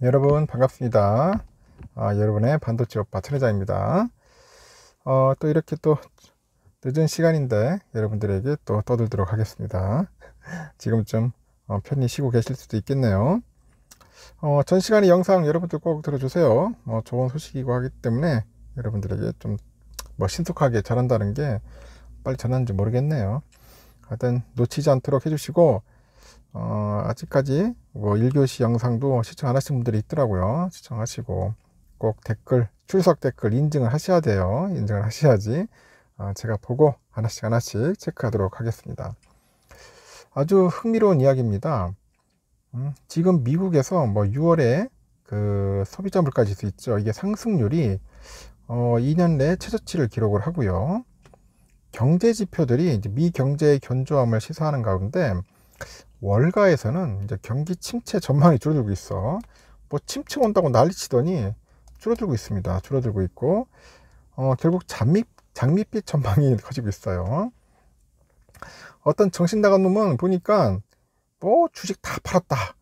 여러분 반갑습니다. 여러분의 반도체 오빠 천혜자입니다. 또 이렇게 또 늦은 시간인데 여러분들에게 또 떠들도록 하겠습니다. 지금쯤 편히 쉬고 계실 수도 있겠네요. 전 시간의 영상 여러분들 꼭 들어주세요. 좋은 소식이고 하기 때문에 여러분들에게 좀 신속하게 전한다는 게 빨리 전하는지 모르겠네요. 하여튼 놓치지 않도록 해주시고, 아직까지 1교시 영상도 시청 안 하신 분들이 있더라고요. 시청하시고 꼭 댓글, 출석 댓글 인증을 하셔야 돼요. 인증을 하셔야지 제가 보고 하나씩 체크하도록 하겠습니다. 아주 흥미로운 이야기입니다. 지금 미국에서 6월에 그 소비자 물가 지수 있죠. 이게 상승률이 2년 내 최저치를 기록을 하고요. 경제 지표들이 이제 미 경제의 견조함을 시사하는 가운데 월가에서는 이제 경기 침체 전망이 줄어들고 있어. 침체 온다고 난리치더니 줄어들고 있습니다. 줄어들고 있고, 결국 장밋빛 전망이 커지고 있어요. 어떤 정신 나간 놈은 보니까 주식 다 팔았다,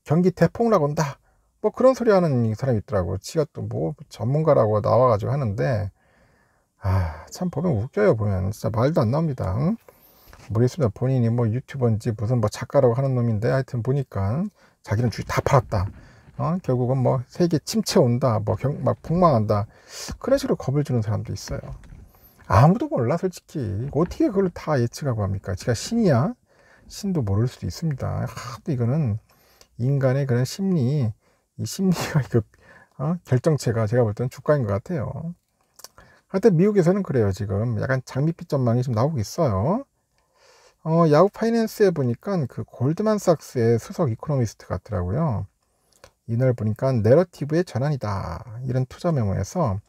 경기 대폭락 온다, 그런 소리 하는 사람이 있더라고. 지가 또 전문가라고 나와가지고 하는데, 참 보면 웃겨요. 보면 진짜 말도 안 나옵니다. 모르겠습니다. 본인이 유튜버인지 무슨 작가라고 하는 놈인데, 하여튼 보니까 자기는 주식 다 팔았다, 결국은 세계 침체 온다, 막 폭망한다, 그런 식으로 겁을 주는 사람도 있어요. 아무도 몰라 솔직히. 어떻게 그걸 다 예측하고 합니까? 지가 신이야? 신도 모를 수도 있습니다. 또 이거는 인간의 그런 심리, 이 심리가 결정체가 제가 볼 때는 주가인 것 같아요. 하여튼 미국에서는 그래요. 지금 약간 장밋빛 전망이 좀 나오고 있어요. 야후 파이낸스에 보니까 그 골드만삭스의 수석 이코노미스트 같더라고요. 이날 보니까 내러티브의 전환이다, 이런 투자 메모에서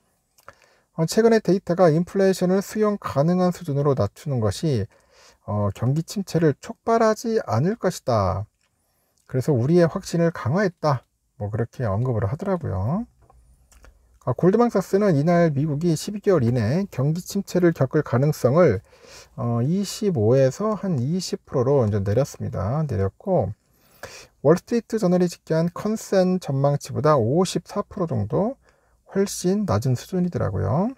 최근에 데이터가 인플레이션을 수용 가능한 수준으로 낮추는 것이 경기 침체를 촉발하지 않을 것이다, 그래서 우리의 확신을 강화했다, 그렇게 언급을 하더라고요. 골드만삭스는 이날 미국이 12개월 이내 경기 침체를 겪을 가능성을 25에서 한 20%로 이제 내렸고, 월스트리트 저널이 집계한 컨센 전망치보다 54% 정도 훨씬 낮은 수준이더라고요.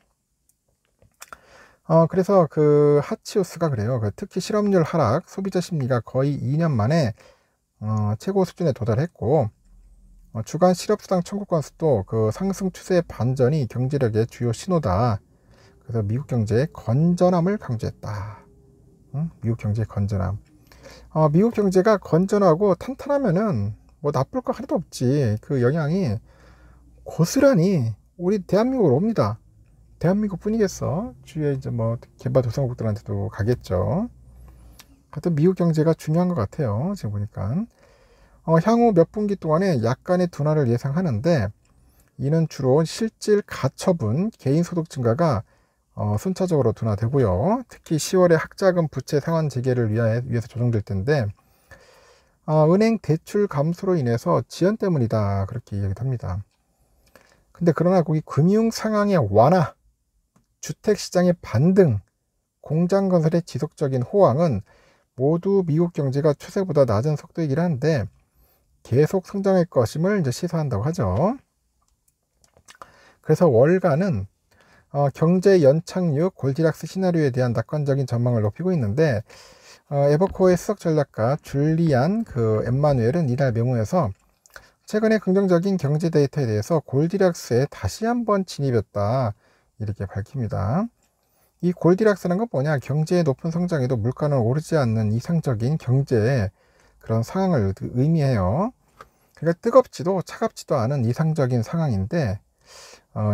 그래서 그 하치오스가 그래요. 특히 실업률 하락, 소비자 심리가 거의 2년 만에 최고 수준에 도달했고, 주간 실업수당 청구 건수도 그 상승 추세의 반전이 경제력의 주요 신호다. 그래서 미국 경제의 건전함을 강조했다. 미국 경제의 건전함. 미국 경제가 건전하고 탄탄하면은 나쁠 거 하나도 없지. 그 영향이 고스란히 우리 대한민국으로 옵니다. 대한민국 뿐이겠어. 주위에 이제 개발도상국들한테도 가겠죠. 하여튼 미국 경제가 중요한 것 같아요. 지금 보니까. 향후 몇 분기 동안에 약간의 둔화를 예상하는데, 이는 주로 실질 가처분, 개인소득 증가가 순차적으로 둔화되고요. 특히 10월에 학자금 부채 상환 재개를 위해서 조정될 텐데, 은행 대출 감소로 인해서 지연 때문이다, 그렇게 이야기합니다. 근데 그러나 거기 금융 상황의 완화, 주택시장의 반등, 공장 건설의 지속적인 호황은 모두 미국 경제가 추세보다 낮은 속도이긴 한데 계속 성장할 것임을 이제 시사한다고 하죠. 그래서 월가는 경제 연착륙 골디락스 시나리오에 대한 낙관적인 전망을 높이고 있는데, 에버코어의 수석 전략가 줄리안 엠마누엘은 이날 메모에서 최근의 긍정적인 경제 데이터에 대해서 골디락스에 다시 한번 진입했다, 이렇게 밝힙니다. 이 골디락스라는 건 뭐냐? 경제의 높은 성장에도 물가는 오르지 않는 이상적인 경제의 그런 상황을 의미해요. 그러니까 뜨겁지도 차갑지도 않은 이상적인 상황인데,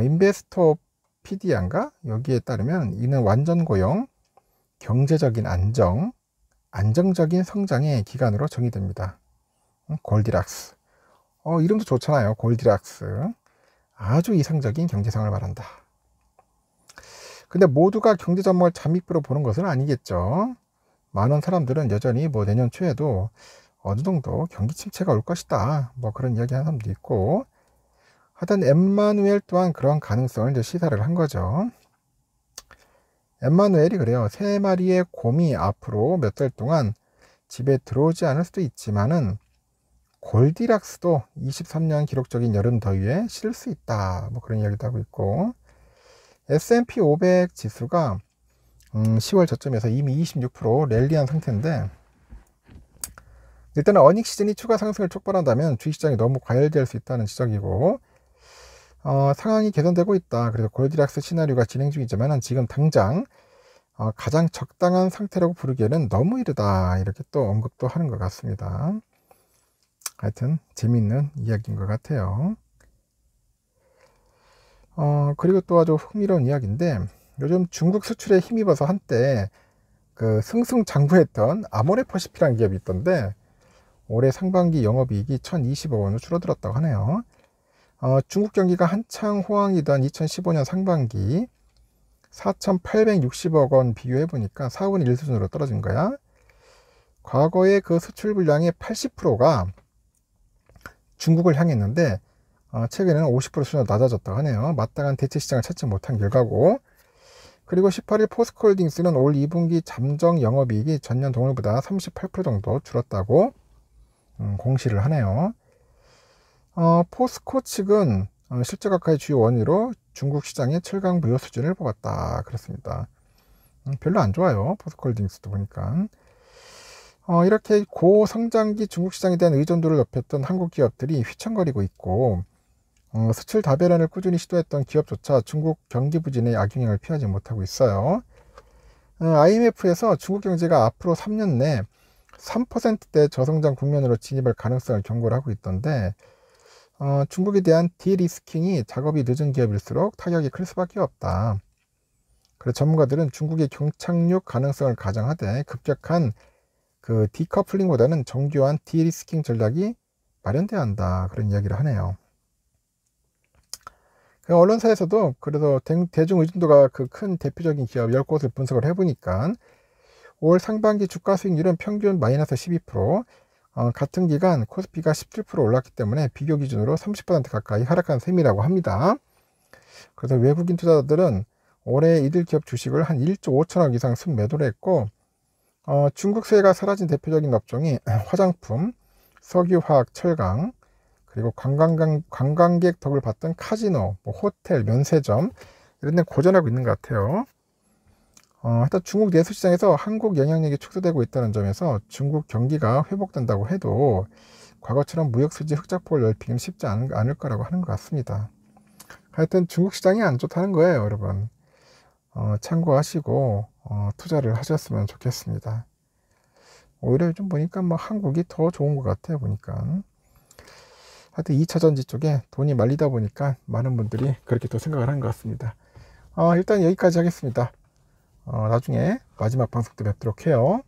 인베스토피디아인가? 여기에 따르면 이는 완전 고용, 경제적인 안정적인 성장의 기간으로 정의됩니다. 골디락스. 이름도 좋잖아요. 골디락스. 아주 이상적인 경제상을 말한다. 근데 모두가 경제 전망을 잠입으로 보는 것은 아니겠죠. 많은 사람들은 여전히 내년 초에도 어느 정도 경기 침체가 올 것이다, 그런 이야기 하는 사람도 있고, 하여튼 엠마누엘 또한 그런 가능성을 이제 시사를 한 거죠. 엠마누엘이 그래요. 3마리의 곰이 앞으로 몇 달 동안 집에 들어오지 않을 수도 있지만은 골디락스도 23년 기록적인 여름 더위에 실을 수 있다. 뭐 그런 이야기도 하고 있고, S&P 500 지수가 10월 저점에서 이미 26% 랠리한 상태인데, 일단은 어닝 시즌이 추가 상승을 촉발한다면 주식시장이 너무 과열될 수 있다는 지적이고, 상황이 개선되고 있다. 그래서 골디락스 시나리오가 진행 중이지만 지금 당장 가장 적당한 상태라고 부르기에는 너무 이르다. 이렇게 또 언급도 하는 것 같습니다. 하여튼 재미있는 이야기인 것 같아요. 그리고 또 아주 흥미로운 이야기인데, 요즘 중국 수출에 힘입어서 한때 그 승승장구했던 아모레퍼시픽이라는 기업이 있던데, 올해 상반기 영업이익이 1020억 원으로 줄어들었다고 하네요. 중국 경기가 한창 호황이던 2015년 상반기 4,860억 원 비교해 보니까 4분의 1 수준으로 떨어진 거야. 과거에 그 수출 분량의 80%가 중국을 향했는데, 최근에는 50% 수준으로 낮아졌다고 하네요. 마땅한 대체 시장을 찾지 못한 결과고, 그리고 18일 포스코홀딩스는 올 2분기 잠정 영업이익이 전년 동월보다 38% 정도 줄었다고 공시를 하네요. 포스코 측은 실적 악화의 주요 원인으로 중국 시장의 철강 부여 수준을 뽑았다. 그렇습니다. 별로 안 좋아요. 포스코홀딩스도 보니까. 이렇게 고성장기 중국 시장에 대한 의존도를 높였던 한국 기업들이 휘청거리고 있고, 수출 다변화를 꾸준히 시도했던 기업조차 중국 경기 부진의 악영향을 피하지 못하고 있어요. IMF에서 중국 경제가 앞으로 3년 내 3%대 저성장 국면으로 진입할 가능성을 경고를 하고 있던데, 중국에 대한 디리스킹이 작업이 늦은 기업일수록 타격이 클 수밖에 없다. 그래서 전문가들은 중국의 경착륙 가능성을 가정하되 급격한 그 디커플링보다는 정교한 디리스킹 전략이 마련돼야 한다. 그런 이야기를 하네요. 언론사에서도 그래서 대중 의존도가 그 큰 대표적인 기업 10곳을 분석을 해보니까 올 상반기 주가 수익률은 평균 마이너스 12%, 같은 기간 코스피가 17% 올랐기 때문에 비교 기준으로 30% 가까이 하락한 셈이라고 합니다. 그래서 외국인 투자자들은 올해 이들 기업 주식을 한 1조 5천억 이상 순매도를 했고, 중국 세가 사라진 대표적인 업종이 화장품, 석유화학, 철강, 그리고 관광객 덕을 봤던 카지노, 뭐 호텔, 면세점 이런 데 고전하고 있는 것 같아요. 하여튼 중국 내수 시장에서 한국 영향력이 축소되고 있다는 점에서 중국 경기가 회복된다고 해도 과거처럼 무역 수지 흑자폭을 넓히기는 쉽지 않을 거라고 하는 것 같습니다. 하여튼 중국 시장이 안 좋다는 거예요, 여러분. 참고하시고 투자를 하셨으면 좋겠습니다. 오히려 요즘 보니까 뭐 한국이 더 좋은 것 같아요, 보니까. 하여튼 2차전지 쪽에 돈이 말리다 보니까 많은 분들이 그렇게 또 생각을 하는 것 같습니다. 일단 여기까지 하겠습니다. 나중에 마지막 방송 때 뵙도록 해요.